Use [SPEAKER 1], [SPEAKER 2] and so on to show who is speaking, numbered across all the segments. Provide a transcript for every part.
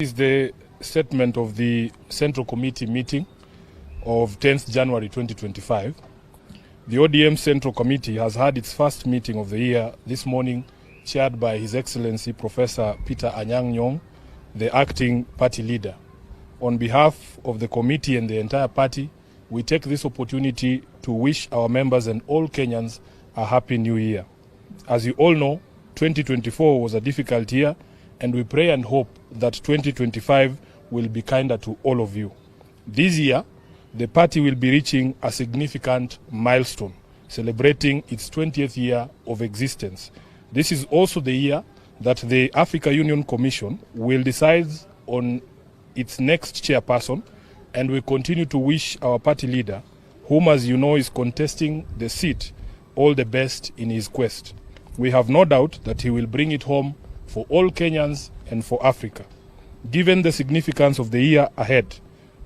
[SPEAKER 1] Is the statement of the Central Committee meeting of 10th January 2025. The ODM Central Committee has had its first meeting of the year this morning, chaired by His Excellency Professor Peter Anyang' Nyong, the acting party leader. On behalf of the committee and the entire party, we take this opportunity to wish our members and all Kenyans a happy new year. As you all know, 2024 was a difficult year, and we pray and hope that 2025 will be kinder to all of you. This year, the party will be reaching a significant milestone, celebrating its 20th year of existence. This is also the year that the Africa Union Commission will decide on its next chairperson, and we continue to wish our party leader, whom as you know is contesting the seat, all the best in his quest. We have no doubt that he will bring it home for all Kenyans and for Africa. Given the significance of the year ahead,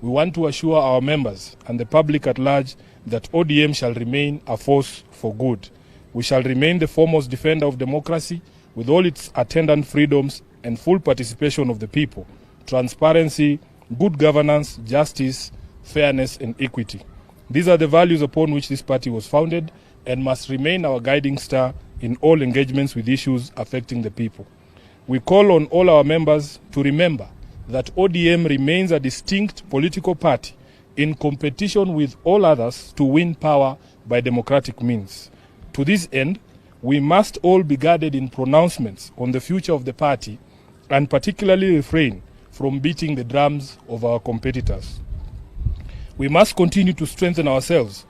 [SPEAKER 1] we want to assure our members and the public at large that ODM shall remain a force for good. We shall remain the foremost defender of democracy with all its attendant freedoms and full participation of the people, transparency, good governance, justice, fairness, and equity. These are the values upon which this party was founded and must remain our guiding star in all engagements with issues affecting the people. We call on all our members to remember that ODM remains a distinct political party in competition with all others to win power by democratic means. To this end, we must all be guarded in pronouncements on the future of the party and particularly refrain from beating the drums of our competitors. We must continue to strengthen ourselves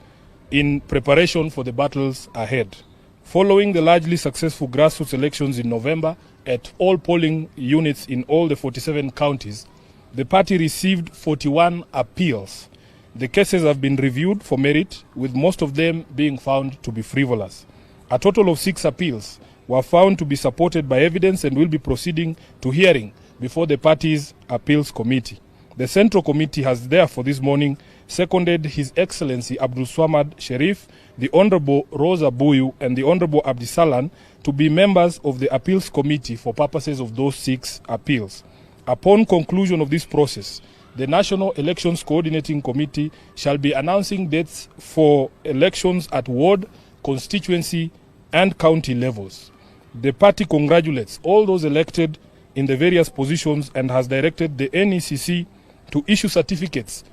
[SPEAKER 1] in preparation for the battles ahead. Following the largely successful grassroots elections in November at all polling units in all the 47 counties, the party received 41 appeals. The cases have been reviewed for merit, with most of them being found to be frivolous. A total of 6 appeals were found to be supported by evidence and will be proceeding to hearing before the party's appeals committee. The Central Committee has therefore this morning seconded His Excellency Abdul Swamad Sharif, the Honorable Rosa Buyu, and the Honorable Abdisalan to be members of the Appeals Committee for purposes of those 6 appeals. Upon conclusion of this process, the National Elections Coordinating Committee shall be announcing dates for elections at ward, constituency, and county levels. The party congratulates all those elected in the various positions and has directed the NECC to issue certificates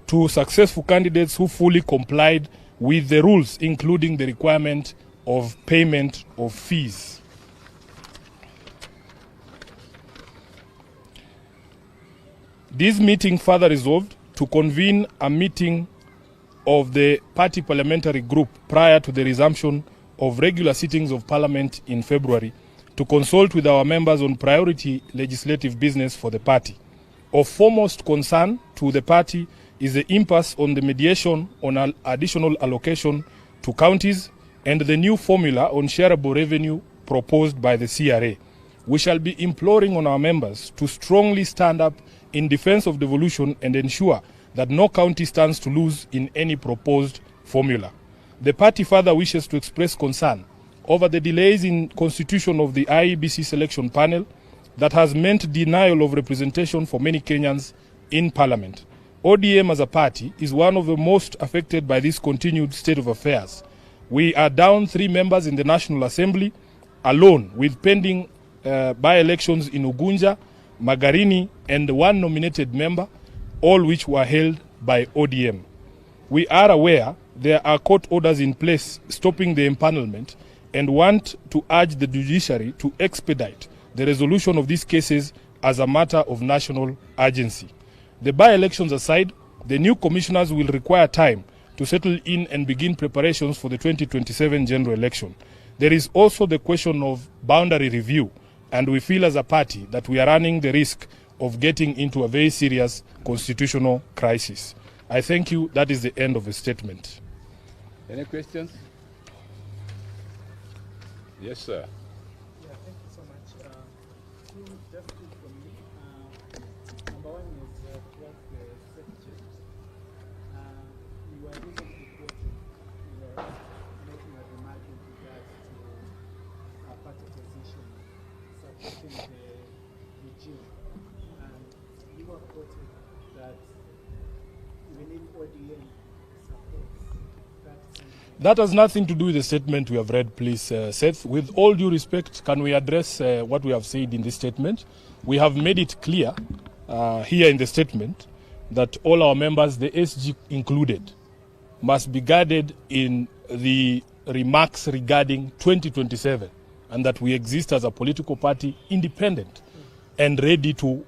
[SPEAKER 1] to successful candidates who fully complied with the rules, including the requirement of payment of fees. This meeting further resolved to convene a meeting of the party parliamentary group prior to the resumption of regular sittings of Parliament in February to consult with our members on priority legislative business for the party. Of foremost concern to the party is the impasse on the mediation on an additional allocation to counties and the new formula on shareable revenue proposed by the CRA. We shall be imploring on our members to strongly stand up in defense of devolution and ensure that no county stands to lose in any proposed formula. The party further wishes to express concern over the delays in constitution of the IEBC selection panel that has meant denial of representation for many Kenyans in Parliament. ODM as a party is one of the most affected by this continued state of affairs. We are down 3 members in the National Assembly alone, with pending by-elections in Ugunja, Magarini, and 1 nominated member, all which were held by ODM. We are aware there are court orders in place stopping the empanelment and want to urge the judiciary to expedite the resolution of these cases as a matter of national urgency. The by-elections aside, the new commissioners will require time to settle in and begin preparations for the 2027 general election. There is also the question of boundary review, and we feel as a party that we are running the risk of getting into a very serious constitutional crisis. I thank you. That is the end of the statement.
[SPEAKER 2] Any questions? Yes, sir.
[SPEAKER 3] Yeah, thank you so much. Just two from me. Number one is towards the secretary. You were recently quoted, making a remark in regards to a party position supporting the regime. And reported that even if ODM supports that candidate.
[SPEAKER 1] That has nothing to do with the statement we have read, please, Seth. With all due respect, can we address what we have said in this statement? We have made it clear here in the statement that all our members, the SG included, must be guided in the remarks regarding 2027, and that we exist as a political party independent and ready to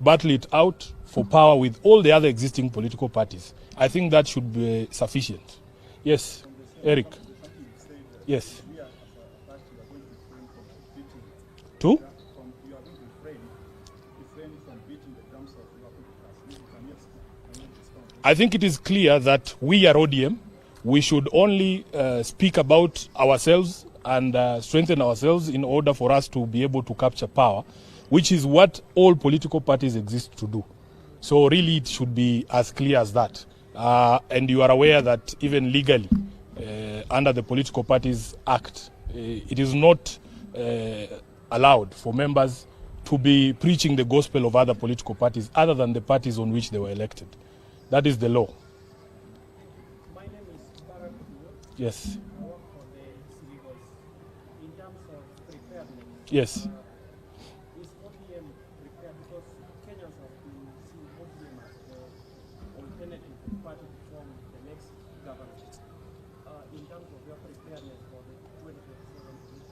[SPEAKER 1] battle it out for power with all the other existing political parties. I think that should be sufficient. Yes, Eric. Yes. Two? I think it is clear that we are ODM. We should only speak about ourselves and strengthen ourselves in order for us to be able to capture power, which is what all political parties exist to do. So really it should be as clear as that. And you are aware that even legally, under the Political Parties Act, it is not allowed for members to be preaching the gospel of other political parties other than the parties on which they were elected. That is the law.
[SPEAKER 3] My name is Buana RUTO.
[SPEAKER 1] Yes.
[SPEAKER 3] I work for the Civil. In terms of preparedness,
[SPEAKER 1] Yes.
[SPEAKER 3] is ODM prepared? Because Kenyans have been seeing ODM as the alternative party to form the next government. In terms of your preparedness for the 2027 election,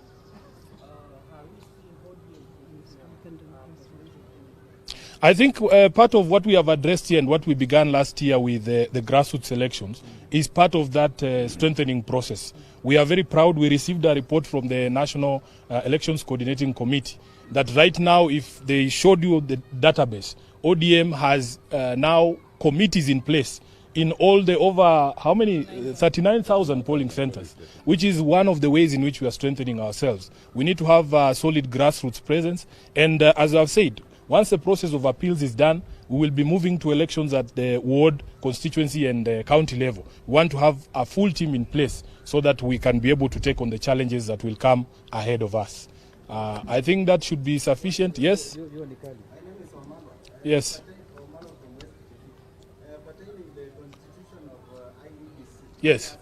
[SPEAKER 3] have we seen ODM producing
[SPEAKER 1] I think part of what we have addressed here and what we began last year with the grassroots elections is part of that strengthening process. We are very proud. We received a report from the National Elections Coordinating Committee that right now, if they showed you the database, ODM has now committees in place in all the over, how many, 39,000 polling centers, which is one of the ways in which we are strengthening ourselves. We need to have a solid grassroots presence. And as I've said, once the process of appeals is done, we will be moving to elections at the ward, constituency and county level. We want to have a full team in place so that we can be able to take on the challenges that will come ahead of us. I think that should be sufficient. Yes? Yes. Yes.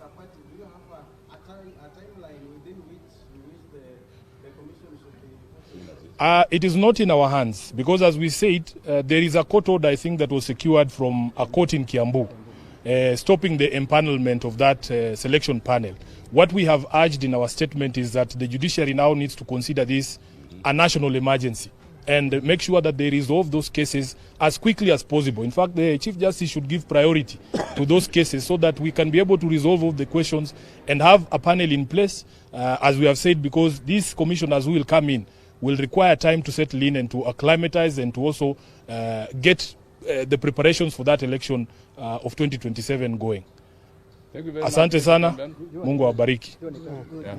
[SPEAKER 1] It is not in our hands because, as we said, there is a court order, I think, that was secured from a court in Kiambu, stopping the empanelment of that selection panel. What we have urged in our statement is that the judiciary now needs to consider this a national emergency and make sure that they resolve those cases as quickly as possible. In fact, the Chief Justice should give priority to those cases so that we can be able to resolve all the questions and have a panel in place, as we have said, because these commissioners who will come in will require time to settle in and to acclimatize and to also get the preparations for that election of 2027 going.
[SPEAKER 2] Thank you very much.
[SPEAKER 1] Asante sana. Mungu awabariki.
[SPEAKER 2] Yeah.